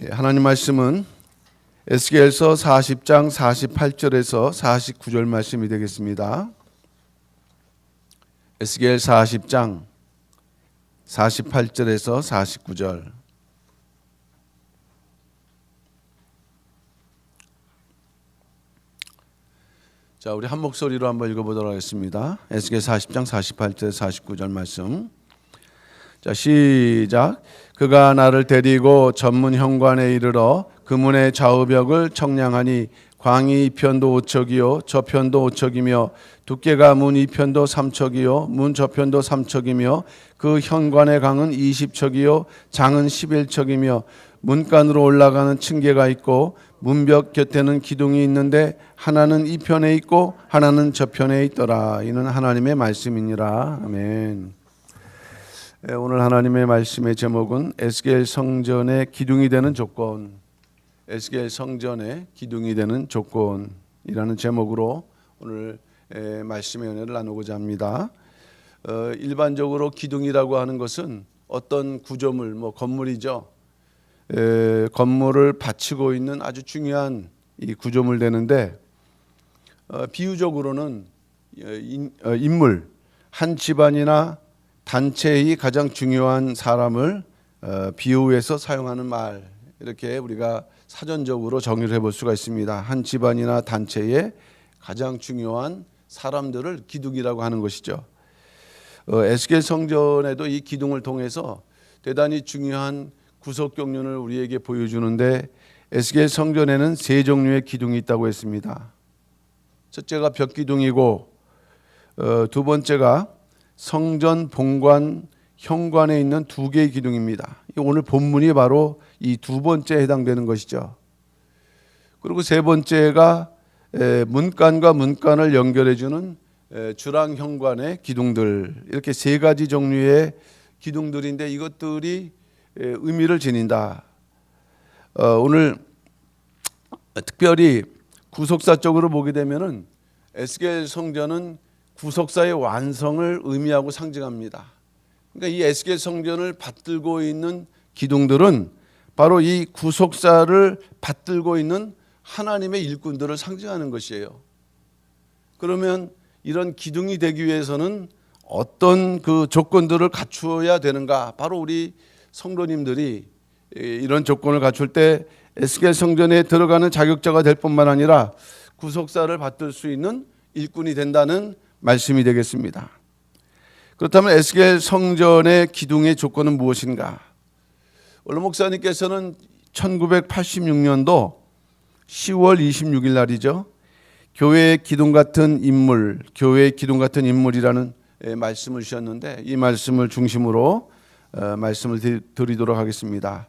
하나님 말씀은 에스겔서 40장 48절에서 49절 말씀이 되겠습니다. 에스겔 40장 48절에서 49절. 자, 우리 한 목소리로 한번 읽어보도록 하겠습니다. 에스겔 40장 48절에서 49절 말씀. 자, 시작. 그가 나를 데리고 전문 현관에 이르러 그 문의 좌우벽을 청량하니 광이 이편도 5척이요 저편도 5척이며 두께가 문 이편도 3척이요 문 저편도 3척이며 그 현관의 강은 20척이요 장은 11척이며 문간으로 올라가는 층계가 있고 문벽 곁에는 기둥이 있는데 하나는 이 편에 있고 하나는 저 편에 있더라. 이는 하나님의 말씀이니라. 아멘. 오늘 하나님의 말씀의 제목은 에스겔 성전의 기둥이 되는 조건, 에스겔 성전의 기둥이 되는 조건이라는 제목으로 오늘 말씀의 은혜를 나누고자 합니다. 일반적으로 기둥이라고 하는 것은 어떤 구조물, 건물이죠. 건물을 받치고 있는 아주 중요한 이 구조물 되는데, 비유적으로는 인물, 한 집안이나 단체의 가장 중요한 사람을 비유해서 사용하는 말, 이렇게 우리가 사전적으로 정의를 해볼 수가 있습니다. 한 집안이나 단체의 가장 중요한 사람들을 기둥이라고 하는 것이죠. 에스겔 성전에도 이 기둥을 통해서 대단히 중요한 구속 경륜을 우리에게 보여주는데, 에스겔 성전에는 세 종류의 기둥이 있다고 했습니다. 첫째가 벽기둥이고, 두 번째가 성전 본관 현관에 있는 두 개의 기둥입니다. 오늘 본문이 바로 이 두 번째에 해당되는 것이죠. 그리고 세 번째가 문간과 문간을 연결해주는 주랑 현관의 기둥들, 이렇게 세 가지 종류의 기둥들인데 이것들이 의미를 지닌다. 오늘 특별히 구속사적으로 보게 되면은 에스겔 성전은 구속사의 완성을 의미하고 상징합니다. 그러니까 이 에스겔 성전을 받들고 있는 기둥들은 바로 이 구속사를 받들고 있는 하나님의 일꾼들을 상징하는 것이에요. 그러면 이런 기둥이 되기 위해서는 어떤 그 조건들을 갖추어야 되는가? 바로 우리 성도님들이 이런 조건을 갖출 때 에스겔 성전에 들어가는 자격자가 될 뿐만 아니라 구속사를 받들 수 있는 일꾼이 된다는 말씀이 되겠습니다. 그렇다면 에스겔 성전의 기둥의 조건은 무엇인가? 원로 목사님께서는 1986년도 10월 26일 날이죠. 교회의 기둥 같은 인물, 교회의 기둥 같은 인물이라는 말씀을 주셨는데, 이 말씀을 중심으로 말씀을 드리도록 하겠습니다.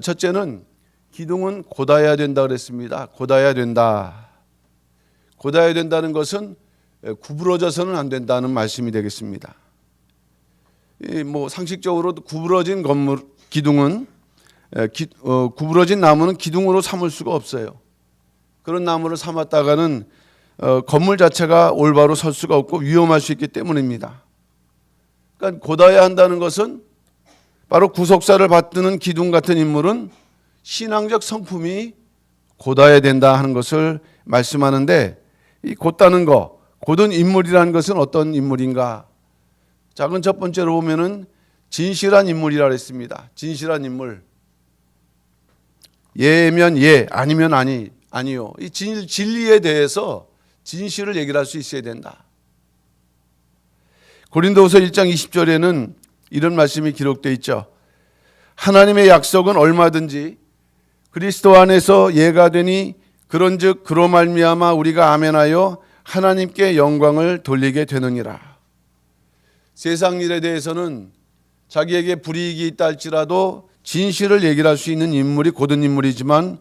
첫째는 기둥은 곧아야 된다 그랬습니다. 곧아야 된다. 곧아야 된다는 것은 구부러져서는 안 된다는 말씀이 되겠습니다. 상식적으로 구부러진 기둥은 구부러진 나무는 기둥으로 삼을 수가 없어요. 그런 나무를 삼았다가는 건물 자체가 올바로 설 수가 없고 위험할 수 있기 때문입니다. 그러니까 곧아야 한다는 것은 바로 구속사를 받드는 기둥 같은 인물은 신앙적 성품이 곧아야 된다 하는 것을 말씀하는데, 이 곧다는 것, 곧은 인물이라는 것은 어떤 인물인가? 작은 첫 번째로 보면은 진실한 인물이라 했습니다. 진실한 인물. 예면 예, 아니면 아니요. 이 진리에 대해서 진실을 얘기를 할 수 있어야 된다. 고린도후서 1장 20절에는 이런 말씀이 기록되어 있죠. 하나님의 약속은 얼마든지 그리스도 안에서 예가 되니 그런즉 그로 말미암아 우리가 아멘하여 하나님께 영광을 돌리게 되느니라. 세상 일에 대해서는 자기에게 불이익이 있다 할지라도 진실을 얘기할 수 있는 인물이 곧은 인물이지만,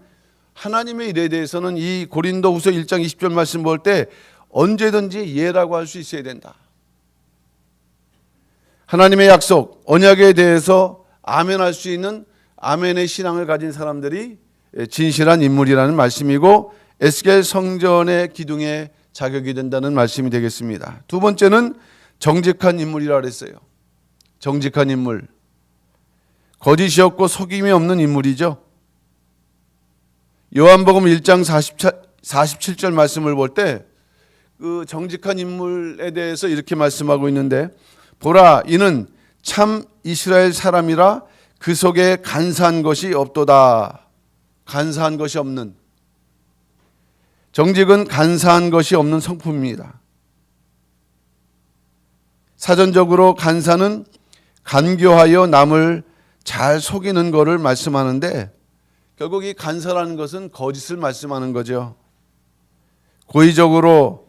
하나님의 일에 대해서는 이 고린도후서 1장 20절 말씀 볼 때 언제든지 예라고 할 수 있어야 된다. 하나님의 약속, 언약에 대해서 아멘할 수 있는 아멘의 신앙을 가진 사람들이 진실한 인물이라는 말씀이고, 에스겔 성전의 기둥의 자격이 된다는 말씀이 되겠습니다. 두 번째는 정직한 인물이라 그랬어요. 정직한 인물. 거짓이 없고 속임이 없는 인물이죠. 요한복음 1장 47절 말씀을 볼 때 그 정직한 인물에 대해서 이렇게 말씀하고 있는데, 보라 이는 참 이스라엘 사람이라 그 속에 간사한 것이 없도다. 간사한 것이 없는, 정직은 간사한 것이 없는 성품입니다. 사전적으로 간사는 간교하여 남을 잘 속이는 것을 말씀하는데, 결국 이 간사라는 것은 거짓을 말씀하는 거죠. 고의적으로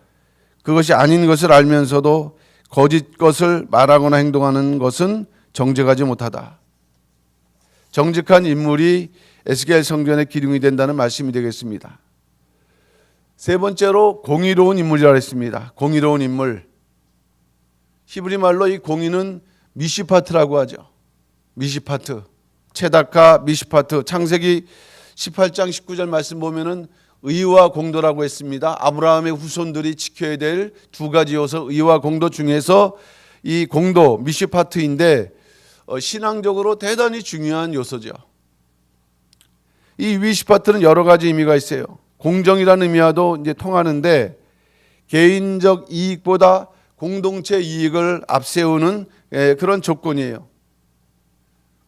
그것이 아닌 것을 알면서도 거짓 것을 말하거나 행동하는 것은 정직하지 못하다. 정직한 인물이 에스겔 성전의 기둥이 된다는 말씀이 되겠습니다. 세 번째로 공의로운 인물이라고 했습니다. 공의로운 인물. 히브리 말로 이 공의는 미시파트라고 하죠. 미시파트. 체다카 미시파트. 창세기 18장 19절 말씀 보면은 의와 공도라고 했습니다. 아브라함의 후손들이 지켜야 될 두 가지 요소, 의와 공도 중에서 이 공도 미시파트인데 신앙적으로 대단히 중요한 요소죠. 이 미시파트는 여러 가지 의미가 있어요. 공정이라는 의미와도 이제 통하는데, 개인적 이익보다 공동체 이익을 앞세우는 그런 조건이에요.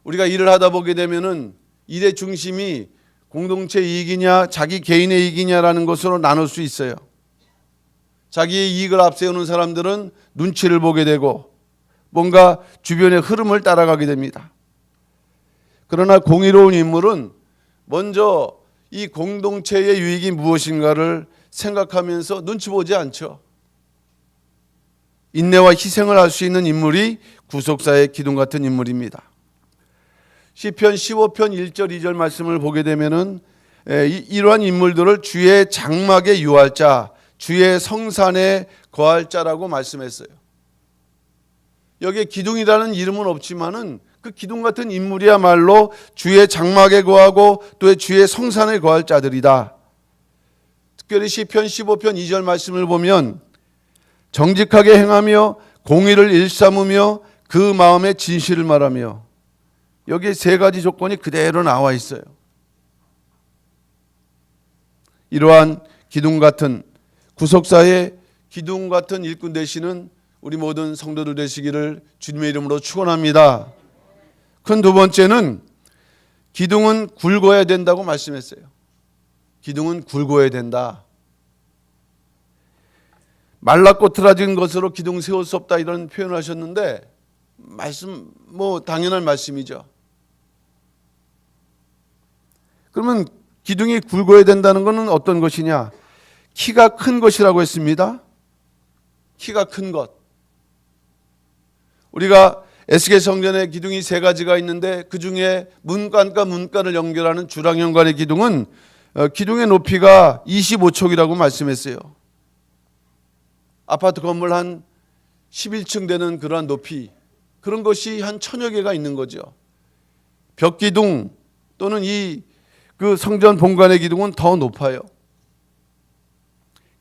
우리가 일을 하다 보게 되면은 일의 중심이 공동체 이익이냐 자기 개인의 이익이냐라는 것으로 나눌 수 있어요. 자기의 이익을 앞세우는 사람들은 눈치를 보게 되고 뭔가 주변의 흐름을 따라가게 됩니다. 그러나 공의로운 인물은 먼저 이 공동체의 유익이 무엇인가를 생각하면서 눈치 보지 않죠. 인내와 희생을 할 수 있는 인물이 구속사의 기둥 같은 인물입니다. 시편 15편 1절 2절 말씀을 보게 되면은 이러한 인물들을 주의 장막에 유할 자, 주의 성산에 거할 자라고 말씀했어요. 여기에 기둥이라는 이름은 없지만은 그 기둥 같은 인물이야말로 주의 장막에 거하고 또 주의 성산에 거할 자들이다. 특별히 시편 15편 2절 말씀을 보면 정직하게 행하며 공의를 일삼으며 그 마음의 진실을 말하며, 여기에 세 가지 조건이 그대로 나와 있어요. 이러한 기둥 같은, 구속사의 기둥 같은 일꾼 되시는 우리 모든 성도들 되시기를 주님의 이름으로 축원합니다. 큰 두 번째는 기둥은 굵어야 된다고 말씀했어요. 기둥은 굵어야 된다. 말라꼬트라진 것으로 기둥 세울 수 없다 이런 표현을 하셨는데, 말씀 당연한 말씀이죠. 그러면 기둥이 굵어야 된다는 것은 어떤 것이냐? 키가 큰 것이라고 했습니다. 키가 큰 것. 우리가 에스겔 성전의 기둥이 세 가지가 있는데 그 중에 문간과 문간을 연결하는 주랑현관의 기둥은 기둥의 높이가 25촉이라고 말씀했어요. 아파트 건물 한 11층 되는 그러한 높이, 그런 것이 한 1000여 개가 있는 거죠. 벽기둥 또는 그 성전 본관의 기둥은 더 높아요.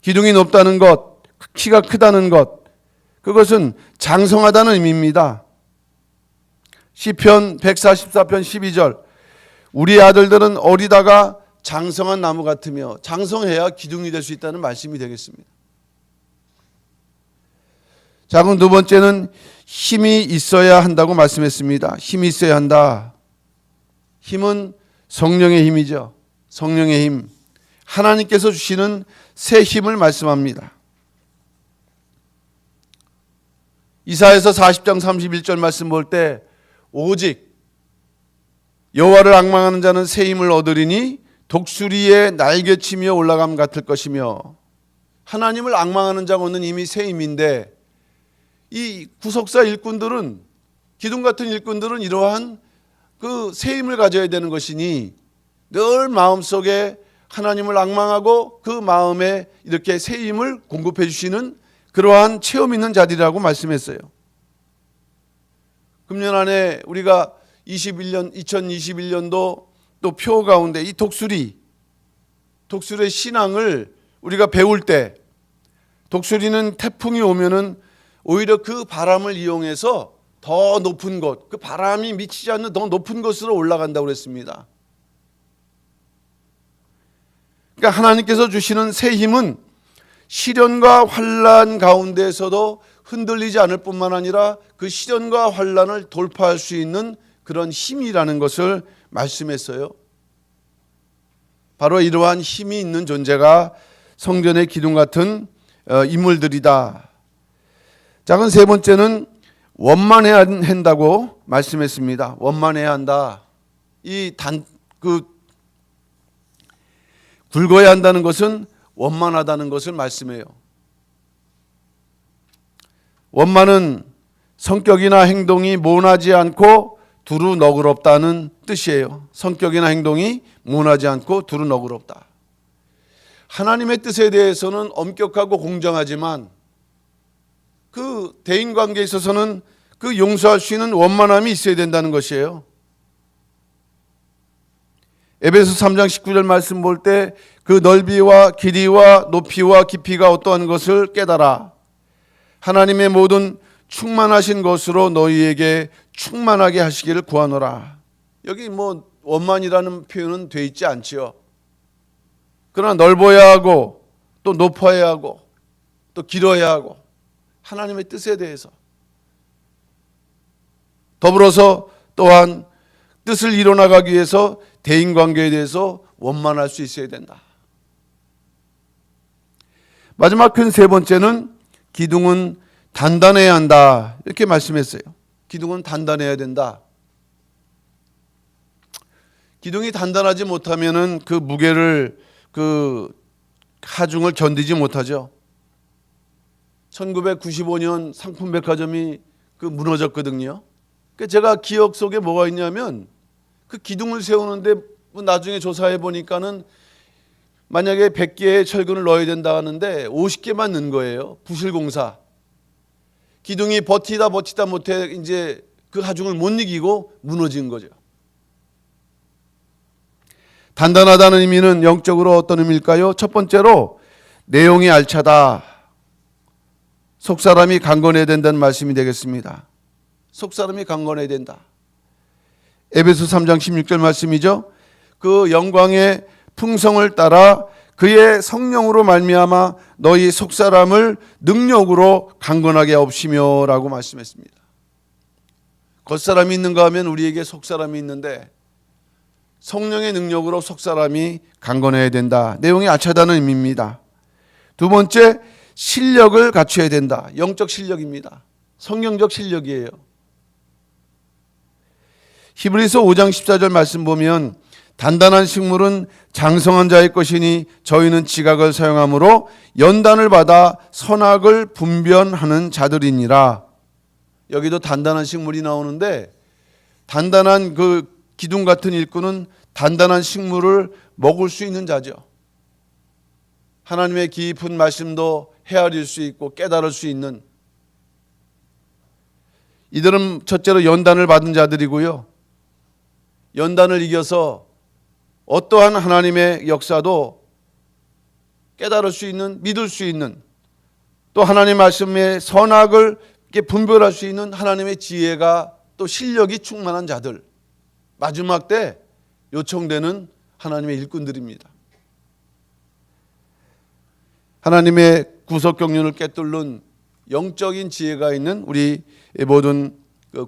기둥이 높다는 것, 키가 크다는 것, 그것은 장성하다는 의미입니다. 시편 144편 12절, 우리 아들들은 어리다가 장성한 나무 같으며, 장성해야 기둥이 될 수 있다는 말씀이 되겠습니다. 자, 그럼 두 번째는 힘이 있어야 한다고 말씀했습니다. 힘이 있어야 한다. 힘은 성령의 힘이죠. 성령의 힘. 하나님께서 주시는 새 힘을 말씀합니다. 이사야서 40장 31절 말씀 볼 때, 오직 여호와를 앙망하는 자는 새 힘을 얻으리니 독수리의 날개치며 올라감 같을 것이며, 하나님을 앙망하는 자가 얻는 힘이 새 힘인데, 이 구속사 일꾼들은, 기둥 같은 일꾼들은 이러한 그 새 힘을 가져야 되는 것이니 늘 마음속에 하나님을 앙망하고 그 마음에 이렇게 새 힘을 공급해 주시는 그러한 체험 있는 자들이라고 말씀했어요. 금년 안에 우리가 2021년도 또 표 가운데 이 독수리의 신앙을 우리가 배울 때, 독수리는 태풍이 오면은 오히려 그 바람을 이용해서 더 높은 곳, 그 바람이 미치지 않는 더 높은 곳으로 올라간다고 그랬습니다. 그러니까 하나님께서 주시는 새 힘은 시련과 환난 가운데에서도 흔들리지 않을 뿐만 아니라 그 시련과 환난을 돌파할 수 있는 그런 힘이라는 것을 말씀했어요. 바로 이러한 힘이 있는 존재가 성전의 기둥 같은 인물들이다. 작은 세 번째는 원만해야 한다고 말씀했습니다. 원만해야 한다. 굵어야 한다는 것은 원만하다는 것을 말씀해요. 원만은 성격이나 행동이 모나지 않고 두루 너그럽다는 뜻이에요. 성격이나 행동이 모나지 않고 두루 너그럽다. 하나님의 뜻에 대해서는 엄격하고 공정하지만 그 대인관계에 있어서는 그 용서할 수 있는 원만함이 있어야 된다는 것이에요. 에베소 3장 19절 말씀 볼 때 그 넓이와 길이와 높이와 깊이가 어떠한 것을 깨달아 하나님의 모든 충만하신 것으로 너희에게 충만하게 하시기를 구하노라. 여기 원만이라는 표현은 돼 있지 않지요. 그러나 넓어야 하고 또 높아야 하고 또 길어야 하고 하나님의 뜻에 대해서 더불어서 또한 뜻을 이뤄나가기 위해서 대인관계에 대해서 원만할 수 있어야 된다. 마지막 큰 세 번째는 기둥은 단단해야 한다. 이렇게 말씀했어요. 기둥은 단단해야 된다. 기둥이 단단하지 못하면은 그 무게를 하중을 견디지 못하죠. 1995년 상품백화점이 무너졌거든요. 제가 기억 속에 뭐가 있냐면 그 기둥을 세우는데 나중에 조사해 보니까는 만약에 100개의 철근을 넣어야 된다 하는데 50개만 넣은 거예요. 부실공사. 기둥이 버티다 못해 이제 그 하중을 못 이기고 무너진 거죠. 단단하다는 의미는 영적으로 어떤 의미일까요? 첫 번째로 내용이 알차다. 속사람이 강건해야 된다는 말씀이 되겠습니다. 속사람이 강건해야 된다. 에베소 3장 16절 말씀이죠. 그 영광의 풍성을 따라 그의 성령으로 말미암아 너희 속사람을 능력으로 강건하게 없이며 라고 말씀했습니다. 겉사람이 있는가 하면 우리에게 속사람이 있는데 성령의 능력으로 속사람이 강건해야 된다. 내용이 알차다는 의미입니다. 두 번째, 실력을 갖춰야 된다. 영적 실력입니다. 성경적 실력이에요. 히브리서 5장 14절 말씀 보면 단단한 식물은 장성한 자의 것이니 저희는 지각을 사용함으로 연단을 받아 선악을 분별하는 자들이니라. 여기도 단단한 식물이 나오는데 단단한 그 기둥 같은 일꾼은 단단한 식물을 먹을 수 있는 자죠. 하나님의 깊은 말씀도 헤아릴 수 있고 깨달을 수 있는 이들은 첫째로 연단을 받은 자들이고요. 연단을 이겨서 어떠한 하나님의 역사도 깨달을 수 있는, 믿을 수 있는, 또 하나님의 말씀의 선악을 분별할 수 있는 하나님의 지혜가 또 실력이 충만한 자들, 마지막 때 요청되는 하나님의 일꾼들입니다. 하나님의 구속 경륜을 꿰뚫는 영적인 지혜가 있는 우리 모든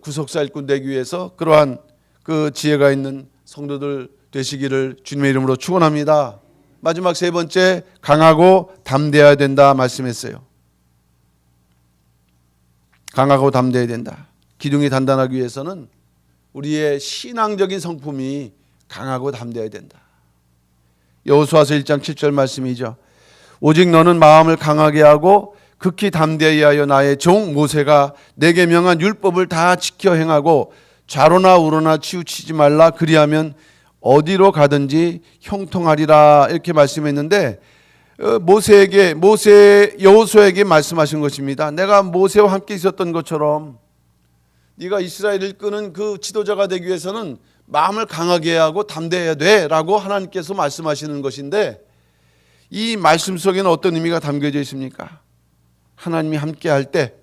구속사 일꾼 되기 위해서 그러한 그 지혜가 있는 성도들 되시기를 주님의 이름으로 축원합니다. 마지막 세 번째, 강하고 담대해야 된다 말씀했어요. 강하고 담대해야 된다. 기둥이 단단하기 위해서는 우리의 신앙적인 성품이 강하고 담대해야 된다. 여호수아서 1장 7절 말씀이죠. 오직 너는 마음을 강하게 하고 극히 담대히 하여 나의 종 모세가 내게 명한 율법을 다 지켜 행하고 좌로나 우로나 치우치지 말라. 그리하면 어디로 가든지 형통하리라. 이렇게 말씀했는데 여호수아에게 말씀하신 것입니다. 내가 모세와 함께 있었던 것처럼 네가 이스라엘을 이끄는 그 지도자가 되기 위해서는 마음을 강하게 하고 담대해야 돼 라고 하나님께서 말씀하시는 것인데 이 말씀 속에는 어떤 의미가 담겨져 있습니까? 하나님이 함께 할 때,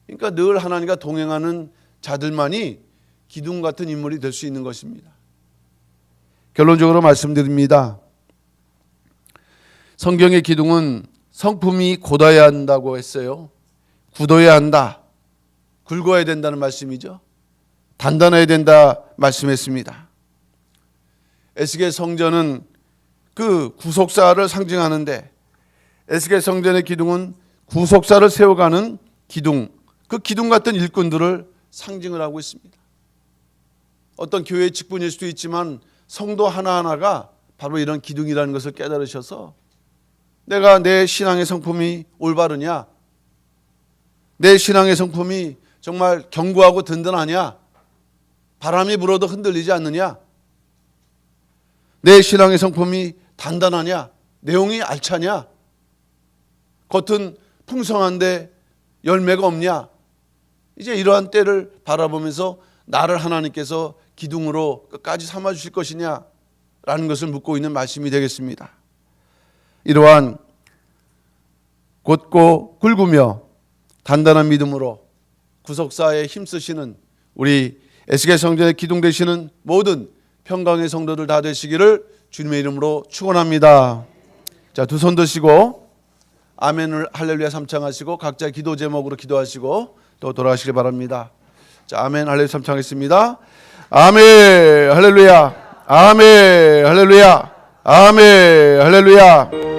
그러니까 늘 하나님과 동행하는 자들만이 기둥 같은 인물이 될 수 있는 것입니다. 결론적으로 말씀드립니다. 성경의 기둥은 성품이 곧아야 한다고 했어요. 굳어야 한다. 굵어야 된다는 말씀이죠. 단단해야 된다 말씀했습니다. 에스겔 성전은 그 구속사를 상징하는데 에스겔 성전의 기둥은 구속사를 세워가는 기둥, 그 기둥 같은 일꾼들을 상징을 하고 있습니다. 어떤 교회의 직분일 수도 있지만 성도 하나하나가 바로 이런 기둥이라는 것을 깨달으셔서 내가 내 신앙의 성품이 올바르냐, 내 신앙의 성품이 정말 견고하고 든든하냐, 바람이 불어도 흔들리지 않느냐, 내 신앙의 성품이 단단하냐, 내용이 알차냐, 겉은 풍성한데 열매가 없냐, 이제 이러한 때를 바라보면서 나를 하나님께서 기둥으로 끝까지 삼아주실 것이냐 라는 것을 묻고 있는 말씀이 되겠습니다. 이러한 곧고 굵으며 단단한 믿음으로 구속사에 힘쓰시는 우리 에스겔 성전의 기둥 되시는 모든 평강의 성도들 다 되시기를 주님의 이름으로 축원합니다. 자, 두 손 드시고 아멘을 할렐루야 삼창하시고 각자 기도 제목으로 기도하시고 또 돌아가시기 바랍니다. 자, 아멘 할렐루야 삼창하겠습니다. 아멘 할렐루야, 아멘 할렐루야, 아멘 할렐루야.